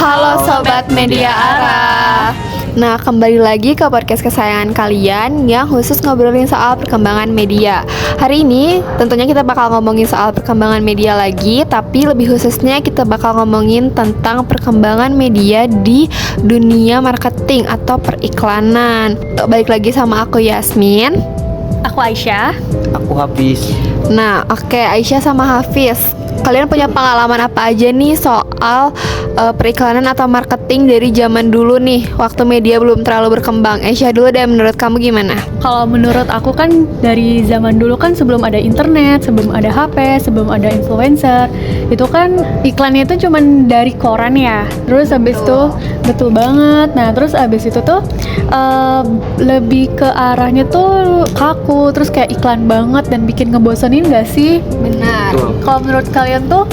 Halo Sobat Media Arah. Nah, kembali lagi ke podcast kesayangan kalian yang khusus ngobrolin soal perkembangan media. Hari ini tentunya kita bakal ngomongin soal perkembangan media lagi, tapi lebih khususnya kita bakal ngomongin tentang perkembangan media di dunia marketing atau periklanan. Balik lagi sama aku Yasmin. Aku Aisyah. Aku Hafiz. Nah, oke, Aisyah sama Hafiz, kalian punya pengalaman apa aja nih soal periklanan atau marketing dari zaman dulu nih, waktu media belum terlalu berkembang? Aisyah dulu deh, menurut kamu gimana? Kalau menurut aku kan dari zaman dulu kan sebelum ada internet, sebelum ada HP, sebelum ada influencer, itu kan iklannya itu cuman dari koran ya. Terus habis itu betul banget. Nah, terus habis itu tuh lebih ke arahnya tuh kaku, terus kayak iklan banget dan bikin ngebosenin gak sih? Benar. Kalau menurut kalian tuh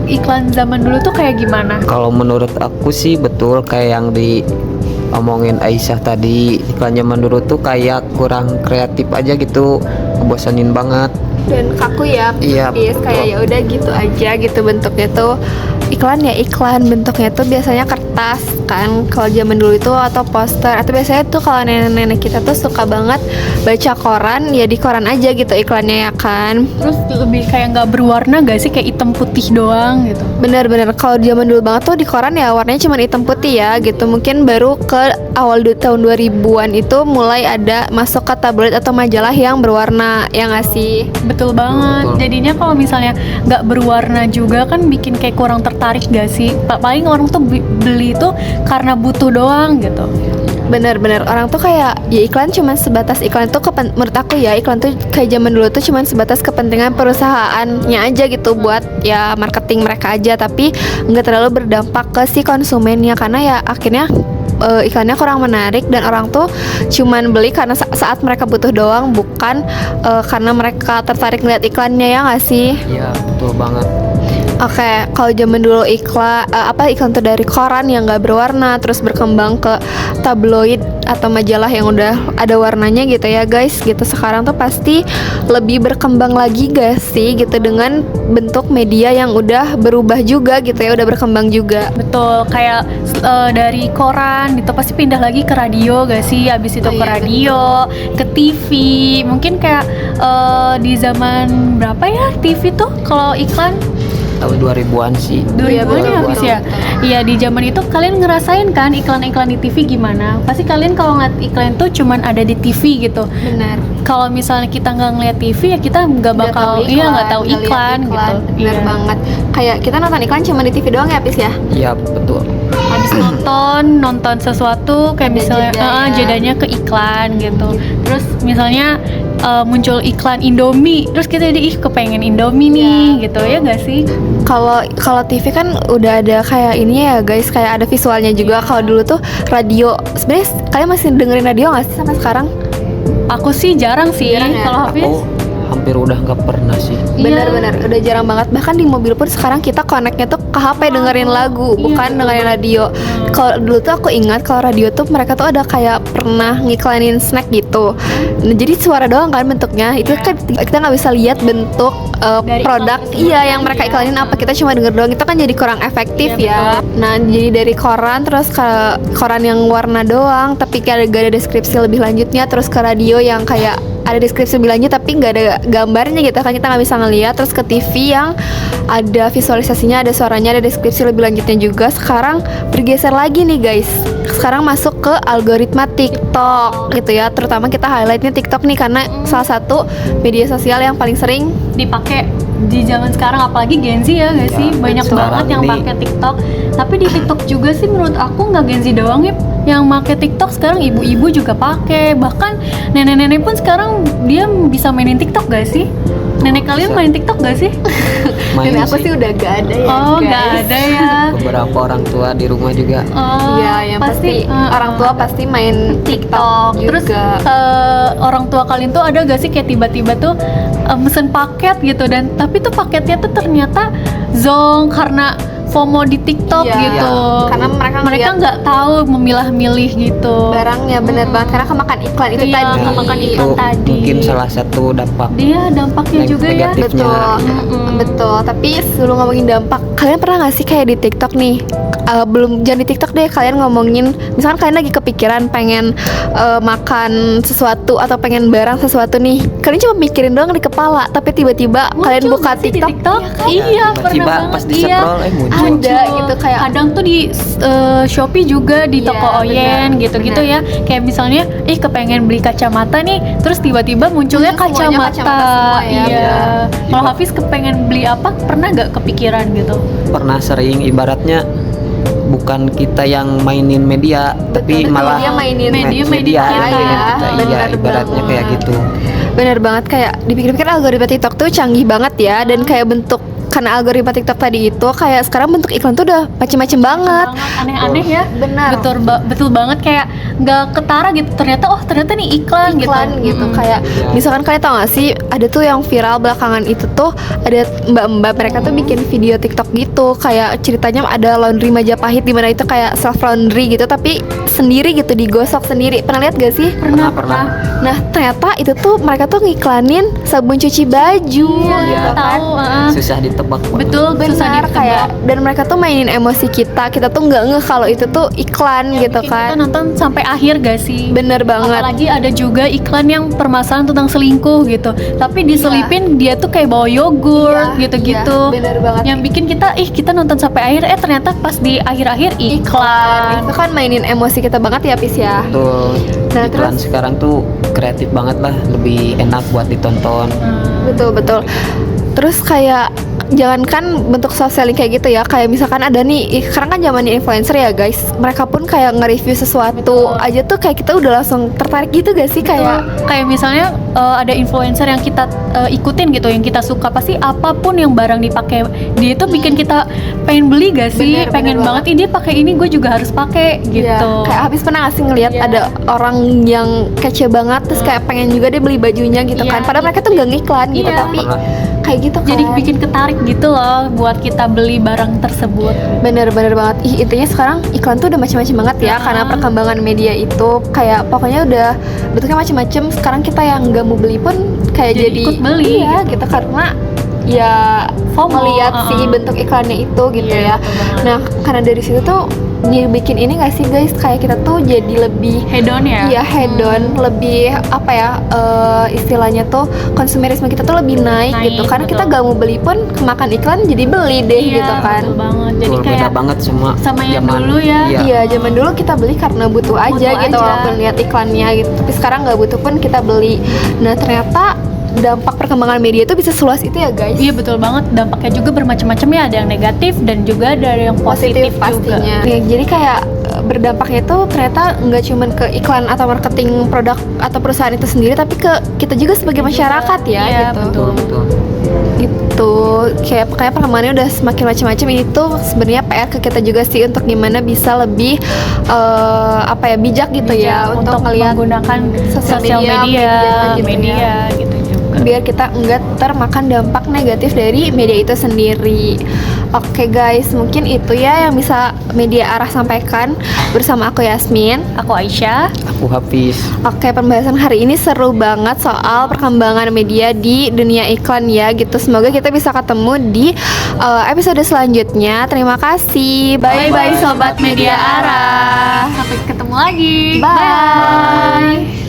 iklan zaman dulu tuh kayak gimana? Kalau menurut aku sih betul kayak yang diomongin Aisyah tadi, iklan zaman dulu tuh kayak kurang kreatif aja gitu, ngebosenin banget. Dan kaku ya, Iya, Hafiz, kayak betul. ya udah gitu aja gitu bentuknya tuh. Iklan ya iklan, bentuknya tuh biasanya kertas kan kalau zaman dulu itu, atau poster, atau biasanya tuh kalau nenek-nenek kita tuh suka banget baca koran, ya di koran aja gitu iklannya ya kan. Terus lebih kayak nggak berwarna gak sih, kayak hitam putih doang gitu? Bener-bener kalau zaman dulu banget tuh di koran ya warnanya cuma hitam putih ya gitu. Mungkin baru ke awal tahun 2000-an itu mulai ada masuk ke tabloid atau majalah yang berwarna, ya nggak sih? Betul banget. Betul. Jadinya kalau misalnya nggak berwarna juga kan bikin kayak kurang tertarik gak sih? Paling orang tuh beli itu karena butuh doang gitu. Bener-bener orang tuh kayak ya iklan cuma sebatas iklan tuh menurut aku ya iklan tuh kayak zaman dulu tuh cuma sebatas kepentingan perusahaannya aja gitu, buat ya marketing mereka aja, tapi nggak terlalu berdampak ke si konsumennya, karena ya akhirnya iklannya kurang menarik dan orang tuh cuman beli karena saat mereka butuh doang, bukan karena mereka tertarik ngeliat iklannya, ya nggak sih? Iya, betul banget. Oke, kalau zaman dulu iklan tuh dari koran yang nggak berwarna, terus berkembang ke tabloid atau majalah yang udah ada warnanya gitu ya guys. Gitu sekarang tuh pasti lebih berkembang lagi gak sih gitu, dengan bentuk media yang udah berubah juga gitu ya, udah berkembang juga. Betul, kayak dari koran itu pasti pindah lagi ke radio gak sih? Abis itu Oh, ke iya, radio, ke TV. Mungkin kayak di zaman berapa ya TV tuh kalau iklan? Tahun 2000-an sih. 2000-an ya habis ya? betul. Iya, di zaman itu kalian ngerasain kan iklan-iklan di TV gimana? Pasti kalian kalau ngeliat iklan tuh cuman ada di TV gitu. Benar. Kalau misalnya kita nggak ngeliat TV ya kita nggak Nggak bakal, tahu nggak tahu nggak lihat iklan gitu. Bener Iya. banget. Kayak kita nonton iklan cuma di TV doang ya, Pis ya? Iya, betul. Habis nonton sesuatu kayak Ada misalnya jeda ya. jedanya ke iklan gitu. Terus misalnya muncul iklan Indomie, terus kita jadi kepengen Indomie nih gitu ya gak sih? Kalau TV kan udah ada kayak ini ya guys, kayak ada visualnya juga. Kalau dulu tuh radio, sebenarnya kalian masih dengerin radio nggak sih sampai sekarang? Aku sih jarang sih. Jarang ya? Kalau Hafiz Aku hampir udah nggak pernah sih. Benar-benar udah jarang banget. Bahkan di mobil pun sekarang kita connectnya tuh ke HP dengerin lagu, Iya, bukan betul. dengerin radio. Kalau dulu tuh aku ingat kalau radio tuh mereka tuh ada kayak pernah ngiklanin snack gitu. Nah, jadi suara doang kan bentuknya. Itu Iya. kan kita nggak bisa lihat bentuk Dari produk iklannya sendiri, iya yang mereka iya. iklanin apa, kita cuma denger doang. Itu kan jadi kurang efektif Iya, ya. Nah, jadi dari koran terus ke koran yang warna doang tapi kayak gak ada deskripsi lebih lanjutnya, terus ke radio yang kayak ada deskripsi lebih lanjut tapi nggak ada gambarnya gitu kan, kita nggak bisa ngeliat, terus ke TV yang ada visualisasinya, ada suaranya, ada deskripsi lebih lanjutnya juga. Sekarang bergeser lagi nih guys, sekarang masuk ke algoritma TikTok gitu ya, terutama kita highlightnya TikTok nih karena salah satu media sosial yang paling sering dipakai di zaman sekarang, apalagi Gen Z ya gak sih? Ya, Banyak sekarang banget yang ini- pakai TikTok. Tapi di TikTok juga sih menurut aku nggak Gen Z doang ya yang pakai TikTok, sekarang ibu-ibu juga pakai. Bahkan nenek-nenek pun sekarang dia bisa mainin TikTok gak sih? Nenek kalian Bisa. main TikTok gak sih? Main dan aku sih udah gak ada ya Oh, guys. nggak ada ya. Beberapa orang tua di rumah juga. Oh, Iya, yang pasti orang tua pasti main TikTok juga. Terus orang tua kalian tuh ada gak sih kayak tiba-tiba tuh mesen paket gitu, dan tapi tuh paketnya tuh ternyata zonk karena FOMO di TikTok Iya. gitu. Karena mereka ngeliat nggak tahu memilah-milih gitu. barangnya bener banget karena kemakan iklan itu Iya, tadi. kemakan itu iklan tadi. mungkin salah satu dampak Dia dampaknya juga ya. negatifnya. Betul, betul. Tapi sebelum ngomongin dampak, kalian pernah nggak sih kayak di TikTok nih? Belum, jangan di TikTok deh. Kalian ngomongin, misalkan kalian lagi kepikiran pengen makan sesuatu atau pengen barang sesuatu nih. Kalian cuma mikirin doang di kepala, tapi tiba-tiba kalian Muncul buka nggak sih di TikTok, Iya, tiba-tiba pernah banget. pas di-scroll, muncul. Ada gitu kayak kadang tuh di Shopee juga di Iya, toko Oyen benar, gitu-gitu benar. ya. Kayak misalnya kepengen beli kacamata nih, terus tiba-tiba munculnya Muncul semuanya kacamata. kacamata semua ya, Iya. benar. Kalau Hafiz kepengen beli apa? Pernah nggak kepikiran gitu? Pernah sering, ibaratnya bukan kita yang mainin media, tapi betul, malah dia mainin media media kita, yang mainin kita. Iya, benar ibaratnya banget. kayak gitu. bener banget. Kayak dipikir-pikir algoritma TikTok tuh canggih banget ya, dan kayak bentuk, karena algoritma TikTok tadi itu kayak sekarang bentuk iklan tuh udah macem-macem banget. Aneh-aneh ya. Benar. Betul banget, kayak nggak ketara gitu. Ternyata nih iklan Gitu kayak Iya. misalkan kalian tau gak sih, ada tuh yang viral belakangan itu tuh, ada mbak-mbak mereka tuh bikin video TikTok gitu, kayak ceritanya ada laundry Majapahit di mana itu kayak self laundry gitu, tapi sendiri gitu, digosok sendiri. Pernah lihat gak sih? Pernah. Nah ternyata itu tuh mereka tuh ngiklanin sabun cuci baju Iya, gitu kan. tahu. Susah ditebak. Betul, susah Benar, ditebak. kayak, dan mereka tuh mainin emosi kita tuh nggak ngeh kalau itu tuh iklan gitu Bikin kan. kita nonton sampai akhir gak sih? Bener banget. Apalagi ada juga iklan yang permasalahan tentang selingkuh gitu, tapi diselipin dia tuh kayak bawa yogurt Iya, gitu-gitu. iya, bener banget. Yang bikin kita nonton sampai akhir, ternyata pas di akhir-akhir iklan. Itu kan mainin emosi kita banget ya, Pis ya. Betul. Nah, Iklan terus? sekarang tuh kreatif banget lah, lebih enak buat ditonton. Betul. Terus kayak jangankan bentuk soft selling kayak gitu ya, kayak misalkan ada nih, sekarang kan zamannya influencer ya guys, mereka pun kayak nge-review sesuatu aja tuh kayak kita udah langsung tertarik gitu gak sih, Kayak misalnya ada influencer yang kita ikutin gitu, yang kita suka, pasti apapun yang barang dipakai dia itu bikin kita pengen beli gak sih? Bener pengen banget. banget, ini dia pakai ini, gue juga harus pakai gitu. Ya, kayak habis pernah gak sih ngeliat Iya. ada orang yang kece banget, terus kayak pengen juga dia beli bajunya gitu Iya, kan, padahal mereka tuh gak ngiklan gitu, Iya. tapi Pernah. kayak gitu kan. Jadi bikin ketarik gitu loh buat kita beli barang tersebut. Bener banget. Intinya sekarang iklan tuh udah macam-macam banget ya, karena perkembangan media itu kayak pokoknya udah bentuknya macam-macam. Sekarang kita yang nggak mau beli pun kayak Jadi jadi ikut beli iya gitu. gitu, karena ya FOMO, melihat si bentuk iklannya itu gitu Iya, ya. betul banget. Nah karena dari situ tuh dibikin ini gak sih guys, kayak kita tuh jadi lebih Hedon ya? Iya hedon, lebih apa ya, istilahnya tuh konsumerisme kita tuh lebih naik Naik, gitu, karena betul. kita gak mau beli pun kemakan iklan jadi beli deh Iya, gitu kan. betul banget. Jadi Betul, kayak beda banget semua sama yang zaman. dulu ya. Iya. Iya, zaman dulu kita beli karena butuh aja Butuh gitu, aja. walaupun lihat iklannya gitu. Tapi sekarang nggak butuh pun kita beli. Nah, ternyata dampak perkembangan media itu bisa seluas itu ya, guys. Iya betul banget, dampaknya juga bermacam-macam ya, ada yang negatif dan juga ada yang positif, juga. pastinya. Ya, jadi kayak berdampaknya itu ternyata nggak cuman ke iklan atau marketing produk atau perusahaan itu sendiri, tapi ke kita juga sebagai masyarakat ya, Iya, gitu. Betul. Gitu. Kayak perkembangannya udah semakin macam-macam, ini tuh sebenarnya PR ke kita juga sih untuk gimana bisa lebih bijak gitu ya untuk ngelihat menggunakan sosial sosial media, media gitu juga. biar kita enggak termakan dampak negatif dari media itu sendiri. Oke guys, mungkin itu ya yang bisa media arah sampaikan bersama aku Yasmin. Aku Aisyah. Aku Hafiz. Oke, pembahasan hari ini seru banget soal perkembangan media di dunia iklan ya gitu. Semoga kita bisa ketemu di episode selanjutnya. Terima kasih. Bye bye sobat media arah. Sampai ketemu lagi. Bye.